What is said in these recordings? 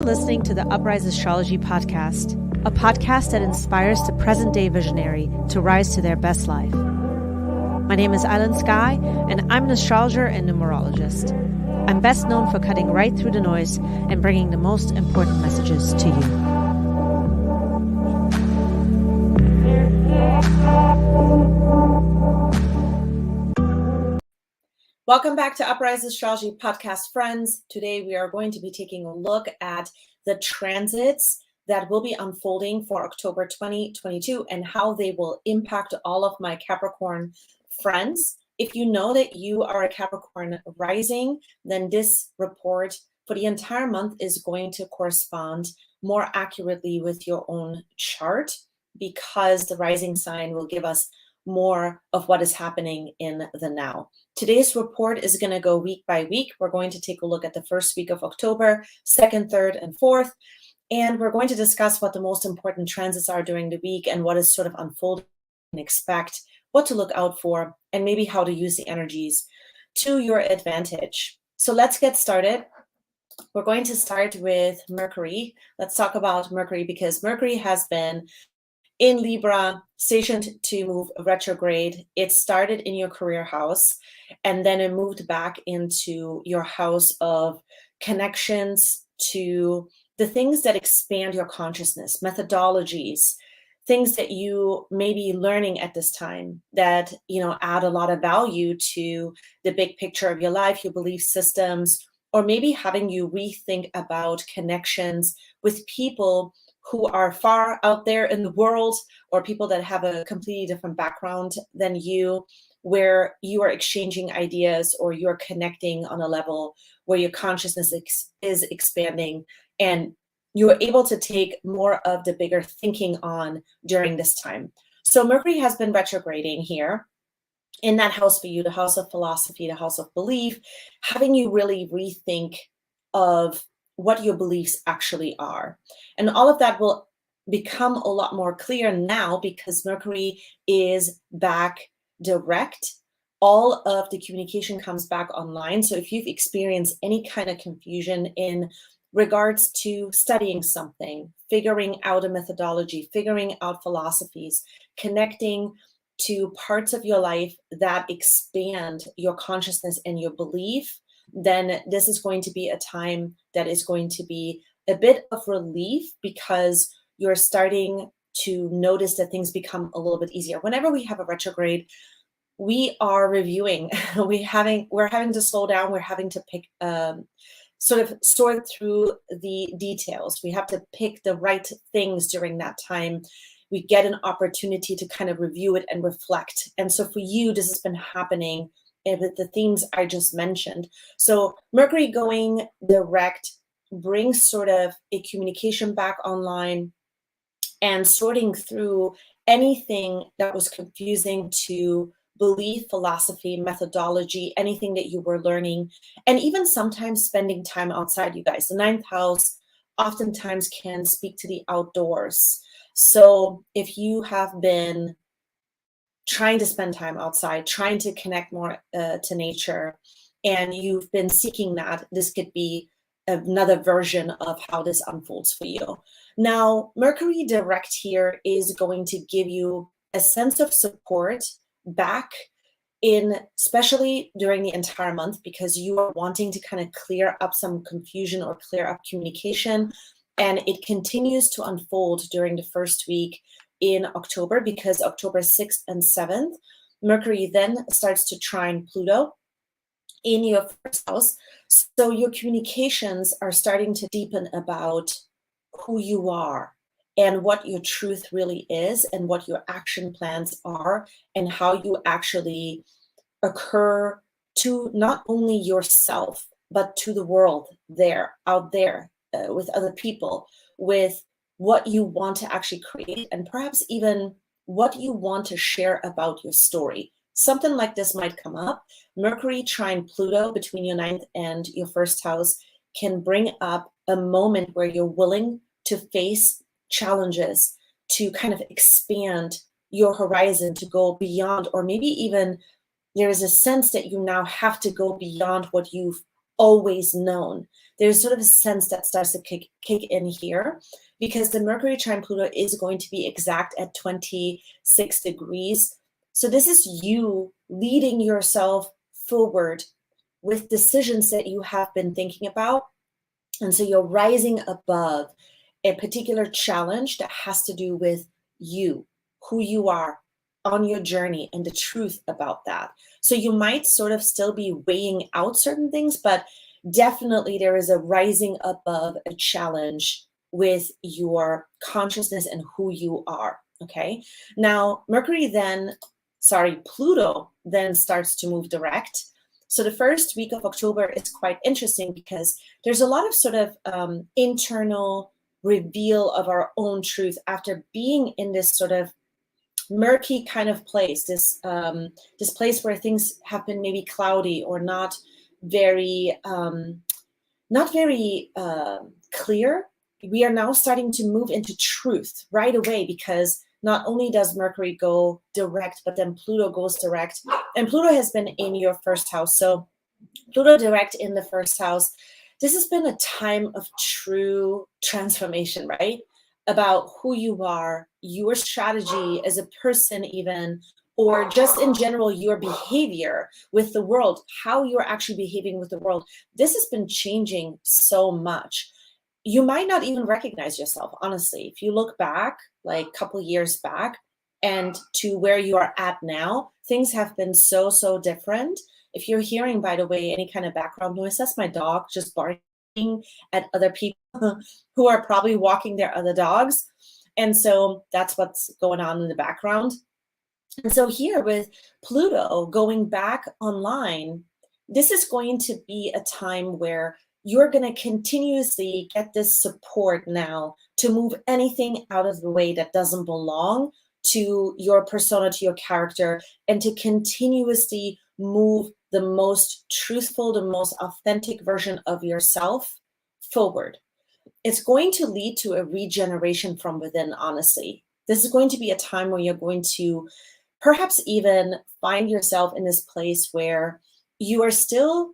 Listening to the Uprise Astrology Podcast, a podcast that inspires the present-day visionary to rise to their best life. My name is Island Sky, and I'm an astrologer and numerologist. I'm best known for cutting right through the noise and bringing the most important messages to you. Welcome back to Uprise Astrology Podcast, friends. Today we are going to be taking a look at the transits that will be unfolding for October 2022 and how they will impact all of my Capricorn friends. If you know that you are a Capricorn rising, then this report for the entire month is going to correspond more accurately with your own chart, because the rising sign will give us more of what is happening in the now. Today's report is going to go week by week. We're going to take a look at the first week of October, 2nd, 3rd, and 4th, and we're going to discuss what the most important transits are during the week and what is sort of unfolding and expect, what to look out for, and maybe how to use the energies to your advantage. So let's get started. We're going to start with Mercury. Let's talk about Mercury, because Mercury has been in Libra, stationed to move retrograde. It started in your career house, and then it moved back into your house of connections to the things that expand your consciousness, methodologies, things that you may be learning at this time that, add a lot of value to the big picture of your life, your belief systems, or maybe having you rethink about connections with people who are far out there in the world, or people that have a completely different background than you, where you are exchanging ideas or you're connecting on a level where your consciousness is expanding and you're able to take more of the bigger thinking on during this time. So Mercury has been retrograding here in that house for you, the house of philosophy, the house of belief, having you really rethink of what your beliefs actually are. And all of that will become a lot more clear now because Mercury is back direct. All of the communication comes back online. So if you've experienced any kind of confusion in regards to studying something, figuring out a methodology, figuring out philosophies, connecting to parts of your life that expand your consciousness and your belief, then this is going to be a time that is going to be a bit of relief, because you're starting to notice that things become a little bit easier. Whenever we have a retrograde, we are reviewing. We're having to slow down. We're having to pick, sort of sort through the details. We have to pick the right things during that time. We get an opportunity to kind of review it and reflect. And so for you, this has been happening with the themes I just mentioned. So Mercury going direct brings sort of a communication back online and sorting through anything that was confusing to belief, philosophy, methodology, anything that you were learning, and even sometimes spending time outside, you guys. The 9th house oftentimes can speak to the outdoors. So if you have been trying to spend time outside, trying to connect more to nature, and you've been seeking that, this could be another version of how this unfolds for you. Now, Mercury direct here is going to give you a sense of support back especially during the entire month, because you are wanting to kind of clear up some confusion or clear up communication. And it continues to unfold during the first week in October, because October 6th and 7th, Mercury then starts to trine Pluto in your first house. So your communications are starting to deepen about who you are and what your truth really is and what your action plans are and how you actually occur to not only yourself, but to the world out there with other people, with what you want to actually create, and perhaps even what you want to share about your story. Something like this might come up. Mercury trine Pluto between your 9th and your first house can bring up a moment where you're willing to face challenges, to kind of expand your horizon, to go beyond, or maybe even there is a sense that you now have to go beyond what you've always known. There's sort of a sense that starts to kick in here, because the Mercury trine Pluto is going to be exact at 26 degrees. So this is you leading yourself forward with decisions that you have been thinking about. And so you're rising above a particular challenge that has to do with you, who you are on your journey, and the truth about that. So you might sort of still be weighing out certain things, but definitely there is a rising above a challenge with your consciousness and who you are. Okay. Now, Pluto then starts to move direct. So the first week of October is quite interesting because there's a lot of sort of internal reveal of our own truth after being in this sort of murky kind of place, this place where things have been maybe cloudy or not very clear. We are now starting to move into truth right away, because not only does Mercury go direct, but then Pluto goes direct. And Pluto has been in your first house. So Pluto direct in the first house, this has been a time of true transformation, right? About who you are, your strategy as a person even, or just in general, your behavior with the world, how you're actually behaving with the world. This has been changing so much. You might not even recognize yourself, honestly. If you look back, like a couple years back, and to where you are at now, things have been so, so different. If you're hearing, by the way, any kind of background noise, that's my dog just barking at other people who are probably walking their other dogs. And so that's what's going on in the background. And so here with Pluto going back online, this is going to be a time where you're going to continuously get this support now to move anything out of the way that doesn't belong to your persona, to your character, and to continuously move the most truthful, the most authentic version of yourself forward. It's going to lead to a regeneration from within, honestly. This is going to be a time where you're going to perhaps even find yourself in this place where you are still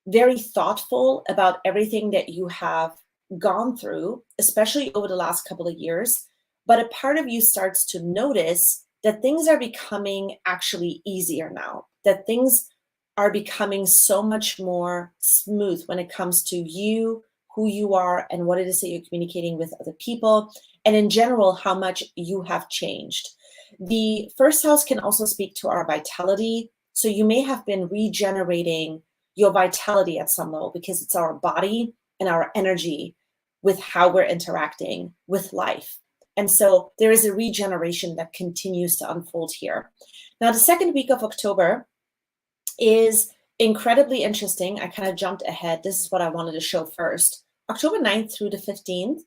very thoughtful about everything that you have gone through, especially over the last couple of years. But a part of you starts to notice that things are becoming actually easier now, that things are becoming so much more smooth when it comes to you, who you are, and what it is that you're communicating with other people, and in general, how much you have changed. The first house can also speak to our vitality. So you may have been regenerating your vitality at some level, because it's our body and our energy with how we're interacting with life. And so there is a regeneration that continues to unfold here. Now, the second week of October is incredibly interesting. I kind of jumped ahead. This is what I wanted to show first. October 9th through the 15th,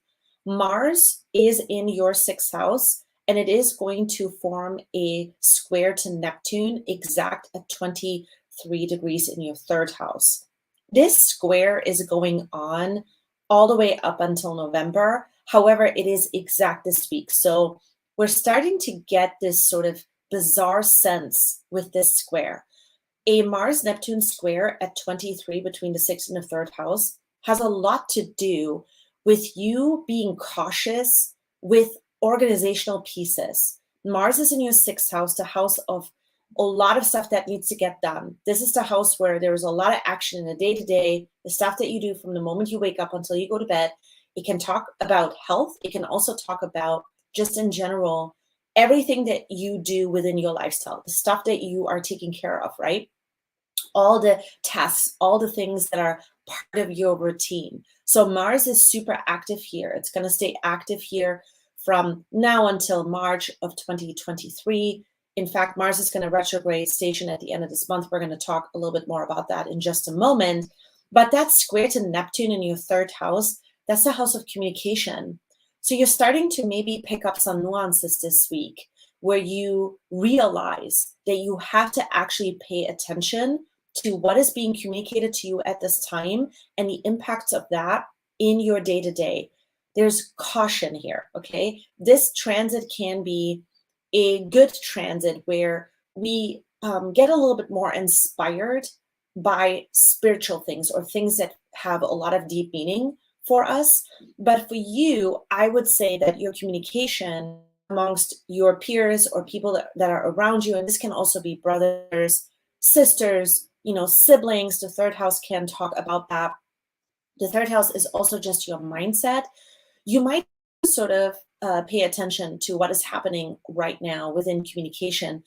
Mars is in your sixth house, and it is going to form a square to Neptune exact at 23 degrees in your third house. This square is going on all the way up until November. However, it is exact this week. So we're starting to get this sort of bizarre sense with this square. A Mars-Neptune square at 23 between the sixth and the third house has a lot to do with you being cautious with organizational pieces. Mars is in your sixth house, the house of a lot of stuff that needs to get done. This is the house where there's a lot of action in the day-to-day, the stuff that you do from the moment you wake up until you go to bed. It can talk about health. It can also talk about, just in general, everything that you do within your lifestyle, the stuff that you are taking care of, right? All the tasks, all the things that are part of your routine. So Mars is super active here. It's going to stay active here from now until March of 2023. In fact, Mars is going to retrograde station at the end of this month. We're going to talk a little bit more about that in just a moment. But that square to Neptune in your third house, that's the house of communication. So you're starting to maybe pick up some nuances this week where you realize that you have to actually pay attention to what is being communicated to you at this time and the impacts of that in your day-to-day. There's caution here, okay? This transit can be a good transit where we get a little bit more inspired by spiritual things or things that have a lot of deep meaning for us. But for you, I would say that your communication amongst your peers or people that are around you, and this can also be brothers, sisters, siblings. The third house can talk about that. The third house is also just your mindset. You might sort of pay attention to what is happening right now within communication,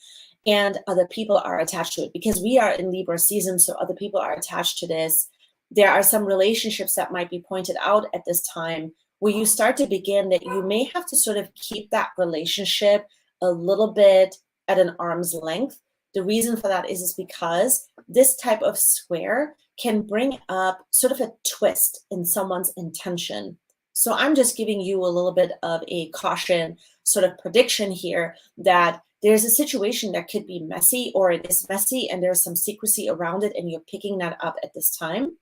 and other people are attached to it because we are in Libra season, so other people are attached to this. There are some relationships that might be pointed out at this time where you start to begin that you may have to sort of keep that relationship a little bit at an arm's length. The reason for that is because this type of square can bring up sort of a twist in someone's intention. So I'm just giving you a little bit of a caution sort of prediction here that there's a situation that could be messy, or it is messy and there's some secrecy around it and you're picking that up at this time.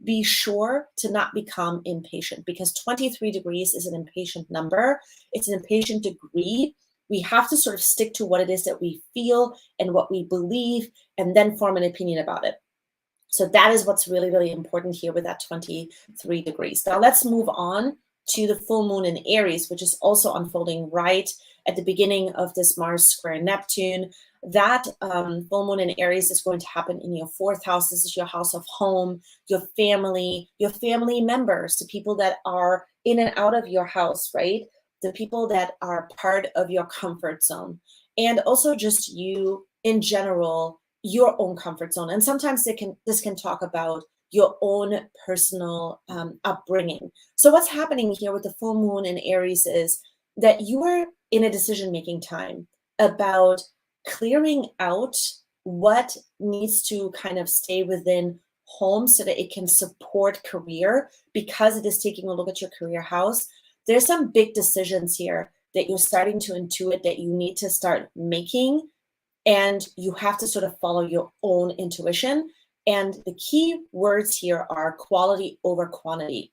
Be sure to not become impatient, because 23 degrees is an impatient number. It's an impatient degree. We have to sort of stick to what it is that we feel and what we believe and then form an opinion about it. So that is what's really, really important here with that 23 degrees. Now let's move on to the full moon in Aries, which is also unfolding right at the beginning of this Mars square Neptune. That full moon in Aries is going to happen in your fourth house. This is your house of home, your family members, the people that are in and out of your house, right? The people that are part of your comfort zone, and also just you in general, your own comfort zone. And sometimes this can talk about your own personal upbringing. So what's happening here with the full moon in Aries is that you are in a decision-making time about clearing out what needs to kind of stay within home so that it can support career, because it is taking a look at your career house. There's some big decisions here that you're starting to intuit that you need to start making, and you have to sort of follow your own intuition. And the key words here are quality over quantity.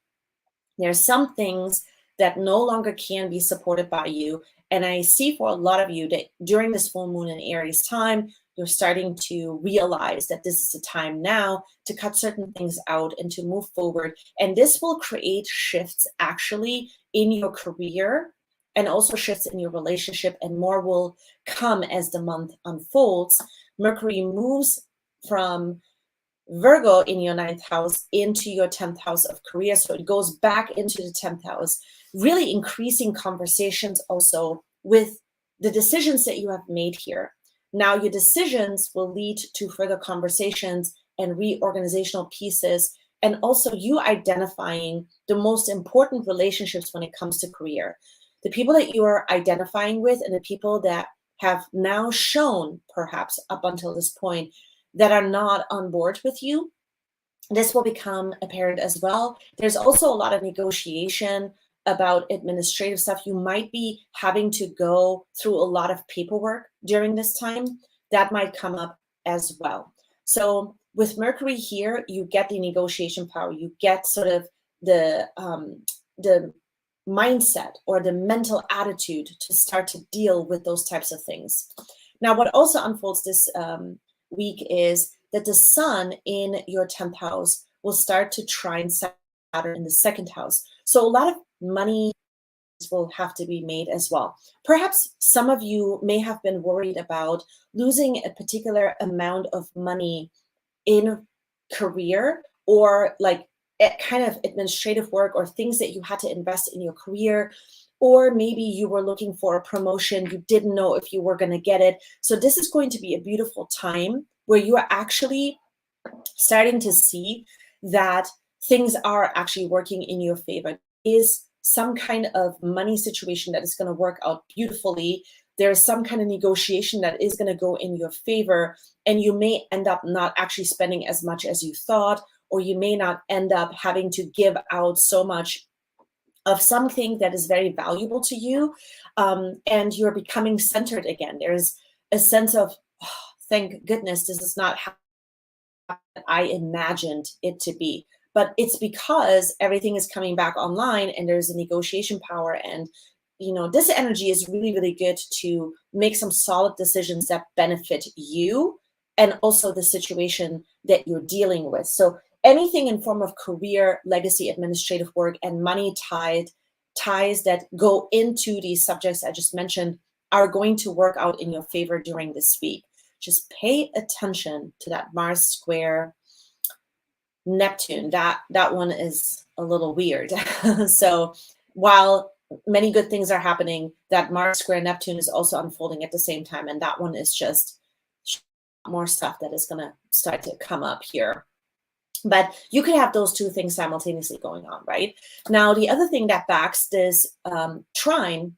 There are some things that no longer can be supported by you. And I see for a lot of you that during this full moon in Aries time, you're starting to realize that this is the time now to cut certain things out and to move forward. And this will create shifts actually in your career and also shifts in your relationship, and more will come as the month unfolds. Mercury moves from Virgo in your 9th house into your 10th house of career. So it goes back into the 10th house, really increasing conversations also with the decisions that you have made here. Now your decisions will lead to further conversations and reorganizational pieces, and also you identifying the most important relationships when it comes to career. The people that you are identifying with and the people that have now shown, perhaps up until this point, that are not on board with you, this will become apparent as well. There's also a lot of negotiation about administrative stuff. You might be having to go through a lot of paperwork during this time. That might come up as well. So with Mercury here, you get the negotiation power. You get sort of the mindset or the mental attitude to start to deal with those types of things. Now, what also unfolds this week is that the sun in your 10th house will start to trine Saturn in the 2nd house. So a lot of money will have to be made as well. Perhaps some of you may have been worried about losing a particular amount of money in career, or like kind of administrative work or things that you had to invest in your career. Or maybe you were looking for a promotion, you didn't know if you were going to get it. So this is going to be a beautiful time where you are actually starting to see that things are actually working in your favor. Is some kind of money situation that is going to work out beautifully. There is some kind of negotiation that is going to go in your favor, and you may end up not actually spending as much as you thought, or you may not end up having to give out so much of something that is very valuable to you, and you're becoming centered again. There's a sense of, oh, thank goodness this is not how I imagined it to be. But it's because everything is coming back online and there's a negotiation power. And, you know, this energy is really, really good to make some solid decisions that benefit you and also the situation that you're dealing with. So anything in form of career, legacy, administrative work, and money ties that go into these subjects I just mentioned are going to work out in your favor during this week. Just pay attention to that Mars square Neptune. That one is a little weird. So while many good things are happening, that Mars square Neptune is also unfolding at the same time, and that one is just more stuff that is going to start to come up here. But you could have those two things simultaneously going on, right? Now, the other thing that backs this trine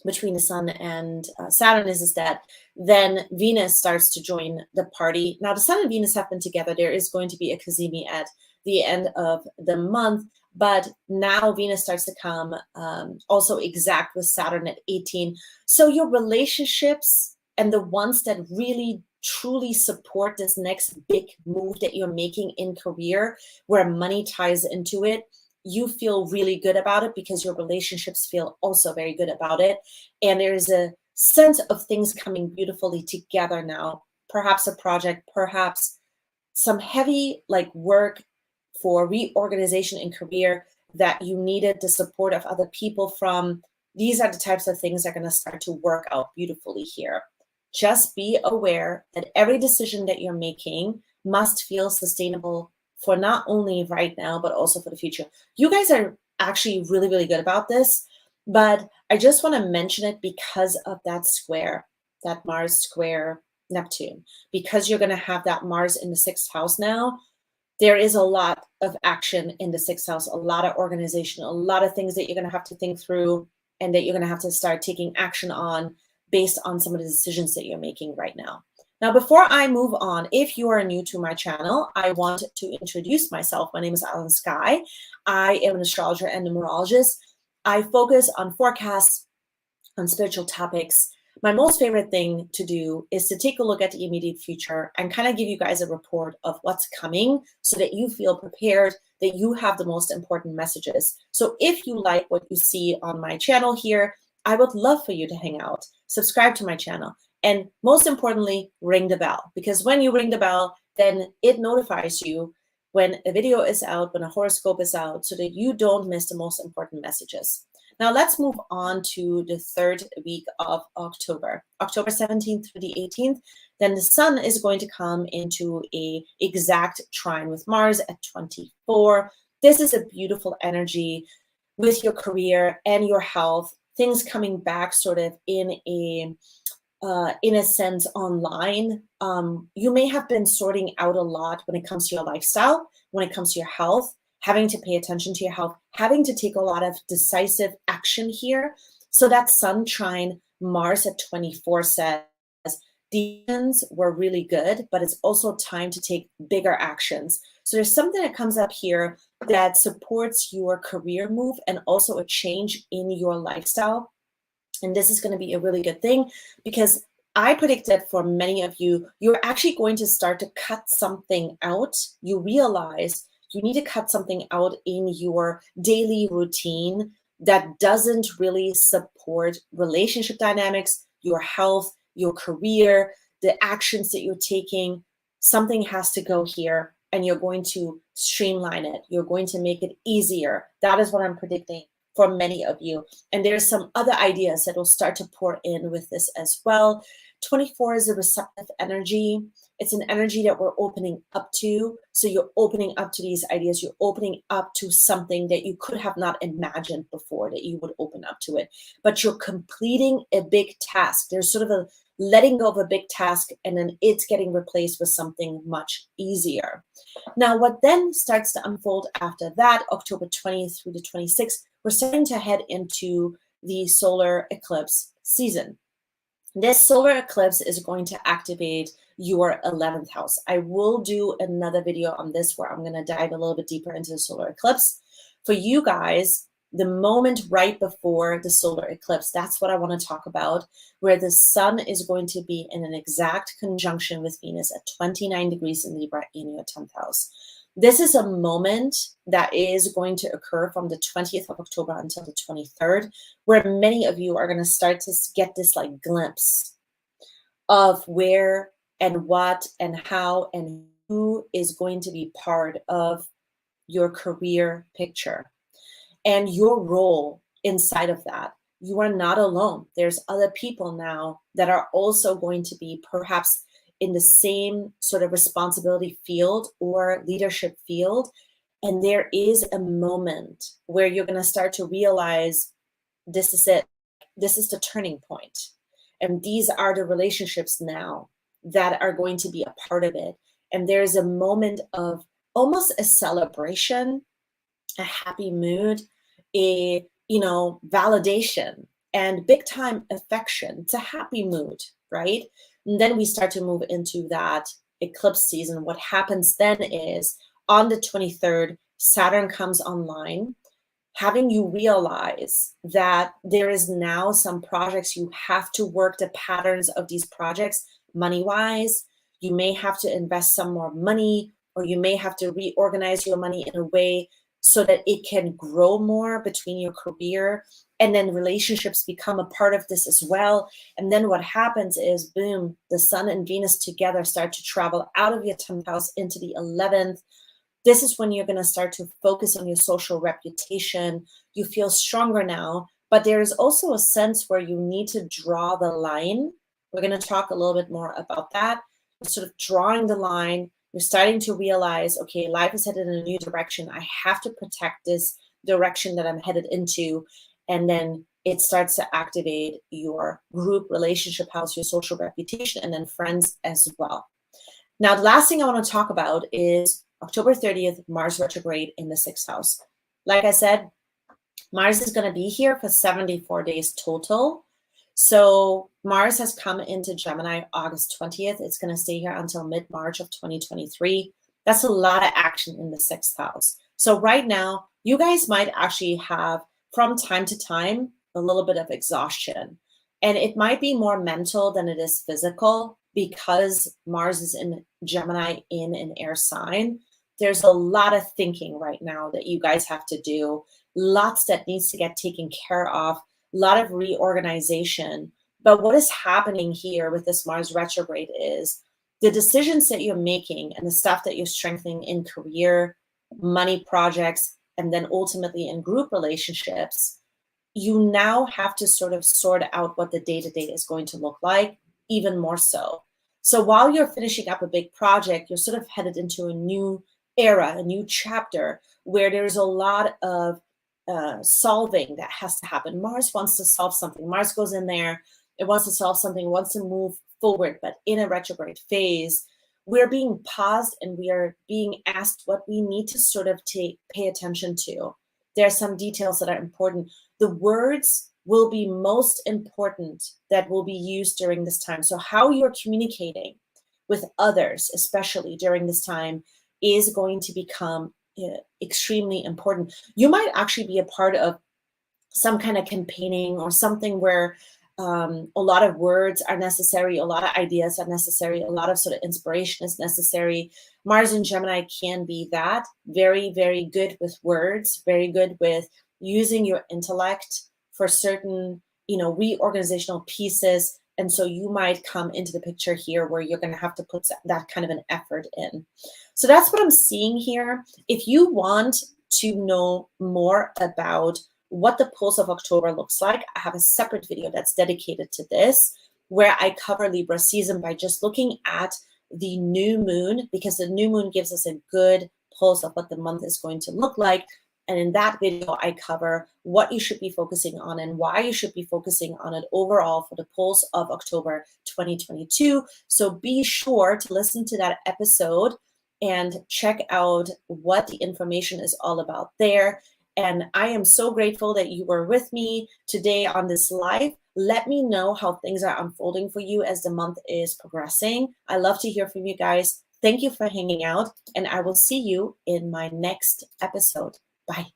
between the Sun and Saturn is that then Venus starts to join the party. Now, the Sun and Venus have been together. There is going to be a Cazimi at the end of the month, but now Venus starts to come also exact with Saturn at 18. So your relationships and the ones that really truly support this next big move that you're making in career, where money ties into it, you feel really good about it because your relationships feel also very good about it. And there's a sense of things coming beautifully together now, perhaps a project, perhaps some heavy like work for reorganization in career that you needed the support of other people from. These are the types of things that are going to start to work out beautifully here. Just be aware that every decision that you're making must feel sustainable for not only right now, but also for the future. You guys are actually really, really good about this, but I just want to mention it because of that square, that Mars square Neptune, because you're going to have that Mars in the 6th house now. There is a lot of action in the 6th house, a lot of organization, a lot of things that you're going to have to think through and that you're going to have to start taking action on based on some of the decisions that you're making right now. Now, before I move on, if you are new to my channel, I want to introduce myself. My name is Alan Sky. I am an astrologer and numerologist. I focus on forecasts, on spiritual topics. My most favorite thing to do is to take a look at the immediate future and kind of give you guys a report of what's coming so that you feel prepared, that you have the most important messages. So if you like what you see on my channel here, I would love for you to hang out, subscribe to my channel, and most importantly, ring the bell. Because when you ring the bell, then it notifies you when a video is out, when a horoscope is out, so that you don't miss the most important messages. Now let's move on to the 3rd week of October, October 17th through the 18th. Then the Sun is going to come into a exact trine with Mars at 24. This is a beautiful energy with your career and your health, things coming back sort of in a sense online. You may have been sorting out a lot when it comes to your lifestyle, when it comes to your health, having to pay attention to your health, having to take a lot of decisive action here. So that Sun trine Mars at 24 says decisions were really good, but it's also time to take bigger actions. So there's something that comes up here that supports your career move and also a change in your lifestyle. And this is going to be a really good thing because I predict that for many of you, you're actually going to start to cut something out. You realize you need to cut something out in your daily routine that doesn't really support relationship dynamics, your health, your career, the actions that you're taking. Something has to go here, and you're going to streamline it. You're going to make it easier. That is what I'm predicting for many of you. And there's some other ideas that will start to pour in with this as well. 24 is a receptive energy. It's an energy that we're opening up to. So you're opening up to these ideas. You're opening up to something that you could have not imagined before that you would open up to it. But you're completing a big task. There's sort of a letting go of a big task, and then it's getting replaced with something much easier. Now, what then starts to unfold after that, October 20th through the 26th, we're starting to head into the solar eclipse season. This solar eclipse is going to activate your 11th house. I will do another video on this where I'm going to dive a little bit deeper into the solar eclipse. For you guys, the moment right before the solar eclipse, that's what I want to talk about, where the Sun is going to be in an exact conjunction with Venus at 29 degrees in Libra in your 10th house. This is a moment that is going to occur from the 20th of October until the 23rd, where many of you are going to start to get this like glimpse of where and what and how and who is going to be part of your career picture and your role inside of that. You are not alone. There's other people now that are also going to be perhaps in the same sort of responsibility field or leadership field. And there is a moment where you're going to start to realize this is it. This is the turning point. And these are the relationships now that are going to be a part of it. And there's a moment of almost a celebration, a happy mood, a validation and big time affection. It's a happy mood, right? And then we start to move into that eclipse season. What happens then is on the 23rd, Saturn comes online, having you realize that there is now some projects you have to work the patterns of these projects money-wise. You may have to invest some more money, or you may have to reorganize your money in a way so that it can grow more between your career, and then relationships become a part of this as well. And then what happens is, boom, the Sun and Venus together start to travel out of your 10th house into the 11th. This is when you're going to start to focus on your social reputation. You feel stronger now, but there is also a sense where you need to draw the line. We're going to talk a little bit more about that. You're sort of drawing the line. You're starting to realize, okay, life is headed in a new direction. I have to protect this direction that I'm headed into. And then it starts to activate your group relationship house, your social reputation, and then friends as well. Now, the last thing I want to talk about is October 30th, Mars retrograde in the 6th house. Like I said, Mars is going to be here for 74 days total. So Mars has come into Gemini August 20th. It's going to stay here until mid-March of 2023. That's a lot of action in the 6th house. So right now, you guys might actually have, from time to time, a little bit of exhaustion. And it might be more mental than it is physical because Mars is in Gemini in an air sign. There's a lot of thinking right now that you guys have to do. Lots that needs to get taken care of. A lot of reorganization. But what is happening here with this Mars retrograde is the decisions that you're making and the stuff that you're strengthening in career, money projects, and then ultimately in group relationships, you now have to sort of sort out what the day-to-day is going to look like, even more so. So while you're finishing up a big project, you're sort of headed into a new era, a new chapter where there's a lot of solving that has to happen. Mars wants to solve something. Mars goes in there, it wants to solve something, wants to move forward, but in a retrograde phase, we're being paused and we are being asked what we need to sort of pay attention to. There are some details that are important. The words will be most important that will be used during this time. So how you're communicating with others, especially during this time, is going to become extremely important. You might actually be a part of some kind of campaigning or something where a lot of words are necessary, a lot of ideas are necessary, a lot of sort of inspiration is necessary. Mars in Gemini can be that. Very, very good with words, very good with using your intellect for certain, reorganizational pieces. And so you might come into the picture here where you're going to have to put that kind of an effort in. So that's what I'm seeing here. If you want to know more about what the pulse of October looks like, I have a separate video that's dedicated to this, where I cover Libra season by just looking at the new moon, because the new moon gives us a good pulse of what the month is going to look like. And in that video, I cover what you should be focusing on and why you should be focusing on it overall for the pulse of October 2022. So be sure to listen to that episode and check out what the information is all about there. And I am so grateful that you were with me today on this live. Let me know how things are unfolding for you as the month is progressing. I love to hear from you guys. Thank you for hanging out, and I will see you in my next episode. Bye.